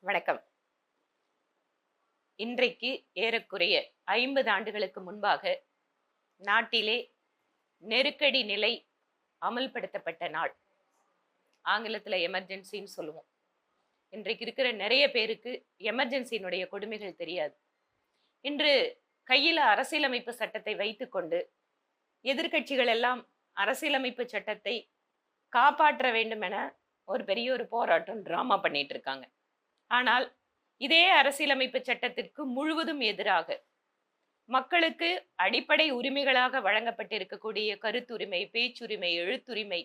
வணக்கம். இன்றைக்கு ஏறக்குறைய 50 ஆண்டுகளுக்கு முன்பாக நாட்டிலே நெருக்கடி நிலை அமல்படுத்தப்பட்ட நாள். ஆங்கிலத்துல எமர்ஜென்சின்னு சொல்லுவோம். இன்றைக்கு இருக்கிற நிறைய பேருக்கு எமர்ஜென்சியினுடைய கொடுமைகள் தெரியாது. இன்று கையில அரசியலமைப்பு சட்டத்தை வைத்துக்கொண்டு எதிர்க்கட்சிகள் எல்லாம் அரசியலமைப்பு சட்டத்தை காப்பாற்ற வேண்டும் என ஒரு பெரிய ஒரு போராட்டம் டிராமா பண்ணிட்டு இருக்காங்க. ஆனால் இதே அரசியலமைப்பு சட்டத்திற்கு முழுவதும் எதிராக மக்களுக்கு அடிப்படை உரிமைகளாக வழங்கப்பட்டிருக்கக்கூடிய கருத்துரிமை, பேச்சுரிமை, எழுத்துரிமை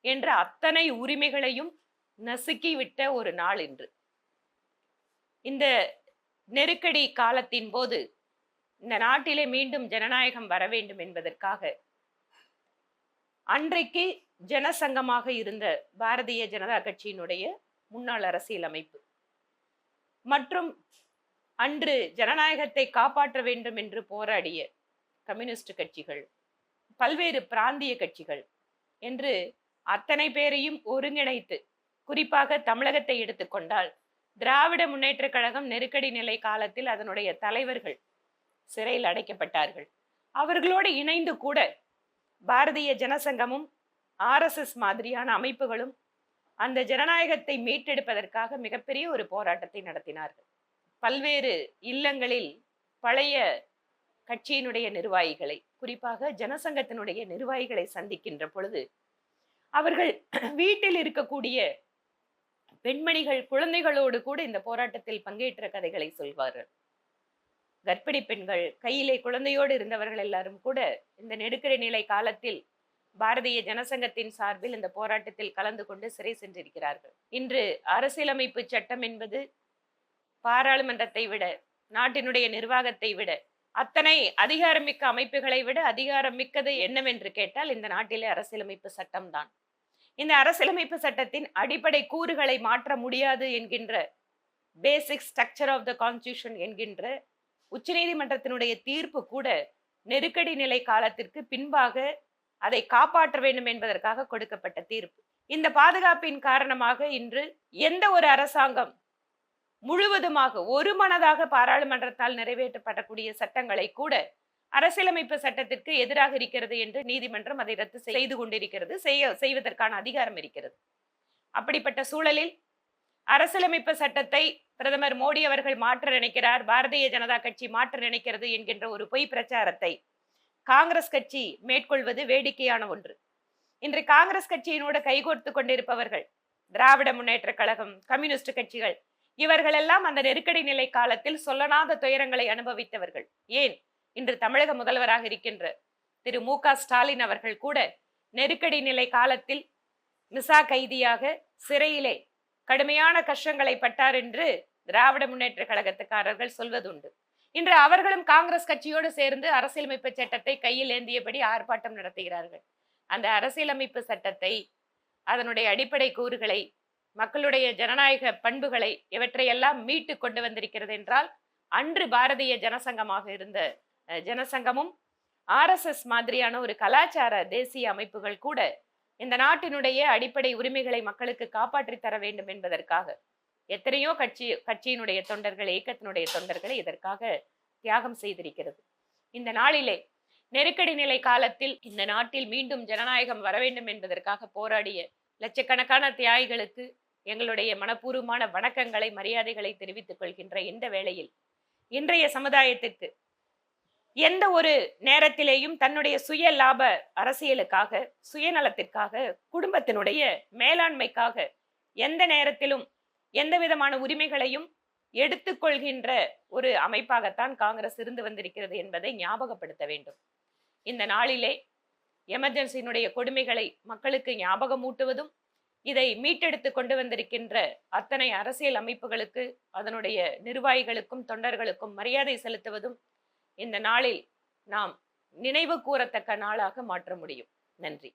என்ற அத்தனை உரிமைகளையும் நசுக்கிவிட்ட ஒரு நாள் இன்று. இந்த நெருக்கடி காலத்தின் போது இந்த நாட்டிலே மீண்டும் ஜனநாயகம் வர வேண்டும் என்பதற்காக அன்றைக்கு ஜனசங்கமாக இருந்த பாரதிய ஜனதா கட்சியினுடைய முன்னாள் அரசியலமைப்பு மற்றும் அன்று ஜனநாயகத்தை காப்பாற்ற வேண்டும் என்று போராடிய கம்யூனிஸ்ட் கட்சிகள், பல்வேறு பிராந்திய கட்சிகள் என்று அத்தனை பேரையும் ஒருங்கிணைத்து, குறிப்பாக தமிழகத்தை எடுத்துக்கொண்டால் திராவிட முன்னேற்ற கழகம் நெருக்கடி நிலை காலத்தில் அதனுடைய தலைவர்கள் சிறையில் அடைக்கப்பட்டார்கள். அவர்களோடு இணைந்து கூட பாரதிய ஜனசங்கமும் RSS மாதிரியான அமைப்புகளும் அந்த ஜனநாயகத்தை மீட்டெடுப்பதற்காக மிகப்பெரிய ஒரு போராட்டத்தை நடத்தினார்கள். பல்வேறு இல்லங்களில் பழைய கட்சியினுடைய நிர்வாகிகளை, குறிப்பாக ஜனசங்கத்தினுடைய நிர்வாகிகளை சந்திக்கின்ற பொழுது அவர்கள் வீட்டில் இருக்கக்கூடிய பெண்மணிகள், குழந்தைகளோடு கூட இந்த போராட்டத்தில் பங்கேற்ற கதைகளை சொல்வார்கள். கர்ப்பிணி பெண்கள், கையிலே குழந்தையோடு இருந்தவர்கள் எல்லாரும் கூட இந்த நெருக்கடி நிலை காலத்தில் பாரதிய ஜனசங்கத்தின் சார்பில் இந்த போராட்டத்தில் கலந்து கொண்டு சிறை சென்றிருக்கிறார்கள். இன்று அரசியலமைப்பு சட்டம் என்பது பாராளுமன்றத்தை விட, நாட்டினுடைய நிர்வாகத்தை விட, அத்தனை அதிகாரமிக்க அமைப்புகளை விட அதிகாரம் மிக்கது என்னவென்று கேட்டால் இந்த நாட்டிலே அரசியலமைப்பு சட்டம் தான். இந்த அரசியலமைப்பு சட்டத்தின் அடிப்படை கூறுகளை மாற்ற முடியாது என்கின்ற basic structure of the constitution என்கின்ற உச்சநீதிமன்றத்தினுடைய தீர்ப்பு கூட நெருக்கடி நிலை காலத்திற்கு பின்பாக அதை காப்பாற்ற வேண்டும் என்பதற்காக கொடுக்கப்பட்ட தீர்ப்பு. இந்த பாதுகாப்பின் காரணமாக இன்று எந்த ஒரு அரசாங்கம் முழுவதுமாக ஒரு மனதாக பாராளுமன்றத்தால் நிறைவேற்றப்படக்கூடிய சட்டங்களை கூட அரசியலமைப்பு சட்டத்திற்கு எதிராக இருக்கிறது என்று நீதிமன்றம் அதை ரத்து செய்து கொண்டிருக்கிறது, செய்வதற்கான அதிகாரம் இருக்கிறது. அப்படிப்பட்ட சூழலில் அரசியலமைப்பு சட்டத்தை பிரதமர் மோடி அவர்கள் மாற்ற நினைக்கிறார், பாரதிய ஜனதா கட்சி மாற்ற நினைக்கிறது என்கின்ற ஒரு பொய் பிரச்சாரத்தை காங்கிரஸ் கட்சி மேற்கொள்வது வேடிக்கையான ஒன்று. இன்று காங்கிரஸ் கட்சியினோடு கைகோர்த்து கொண்டிருப்பவர்கள் திராவிட முன்னேற்ற கழகம், கம்யூனிஸ்ட் கட்சிகள், இவர்கள் எல்லாம் அந்த நெருக்கடி நிலை காலத்தில் சொல்லனாத துயரங்களை அனுபவித்தவர்கள். ஏன் இன்று தமிழக முதல்வராக இருக்கின்ற திரு மு.க. ஸ்டாலின் அவர்கள் கூட நெருக்கடி நிலை காலத்தில் மிசா கைதியாக சிறையிலே கடுமையான கஷ்டங்களை பட்டார் என்று திராவிட முன்னேற்ற கழகத்துக்காரர்கள் சொல்வதுண்டு. இன்று அவர்களும் காங்கிரஸ் கட்சியோடு சேர்ந்து அரசியலமைப்பு சட்டத்தை கையில் ஏந்தியபடி ஆர்ப்பாட்டம் நடத்துகிறார்கள். அந்த அரசியலமைப்பு சட்டத்தை, அதனுடைய அடிப்படை கூறுகளை, மக்களுடைய ஜனநாயக பண்புகளை இவற்றையெல்லாம் மீட்டு கொண்டு வந்திருக்கிறது என்றால் அன்று பாரதிய ஜனசங்கமாக இருந்த ஜனசங்கமும் RSS மாதிரியான ஒரு கலாச்சார தேசிய அமைப்புகள் கூட இந்த நாட்டினுடைய அடிப்படை உரிமைகளை மக்களுக்கு காப்பாற்றி தர வேண்டும் என்பதற்காக எத்தனையோ கட்சியினுடைய தொண்டர்கள், இயக்கத்தினுடைய தொண்டர்களை இதற்காக தியாகம் செய்திருக்கிறது. இந்த நாளிலே நெருக்கடி நிலை காலத்தில் இந்த நாட்டில் மீண்டும் ஜனநாயகம் வர வேண்டும் என்பதற்காக போராடிய லட்சக்கணக்கான தியாகிகளுக்கு எங்களுடைய மனப்பூர்வமான வணக்கங்களை, மரியாதைகளை தெரிவித்துக் கொள்கின்ற இந்த வேளையில் இன்றைய சமுதாயத்திற்கு எந்த ஒரு நேரத்திலேயும் தன்னுடைய சுய லாப அரசியலுக்காக, சுயநலத்திற்காக, குடும்பத்தினுடைய மேலாண்மைக்காக எந்த நேரத்திலும் எந்த விதமான உரிமைகளையும் எடுத்துக்கொள்கின்ற ஒரு அமைப்பாகத்தான் காங்கிரஸ் இருந்து வந்திருக்கிறது என்பதை ஞாபகப்படுத்த வேண்டும். இந்த நாளிலே எமர்ஜென்சியினுடைய கொடுமைகளை மக்களுக்கு ஞாபகமூட்டுவதும், இதை மீட்டெடுத்து கொண்டு வந்திருக்கின்ற அத்தனை அரசியல் அமைப்புகளுக்கு, அதனுடைய நிர்வாகிகளுக்கும் தொண்டர்களுக்கும் மரியாதை செலுத்துவதும் இந்த நாளில் நாம் நினைவு கூறத்தக்க நாளாக மாற்ற முடியும். நன்றி.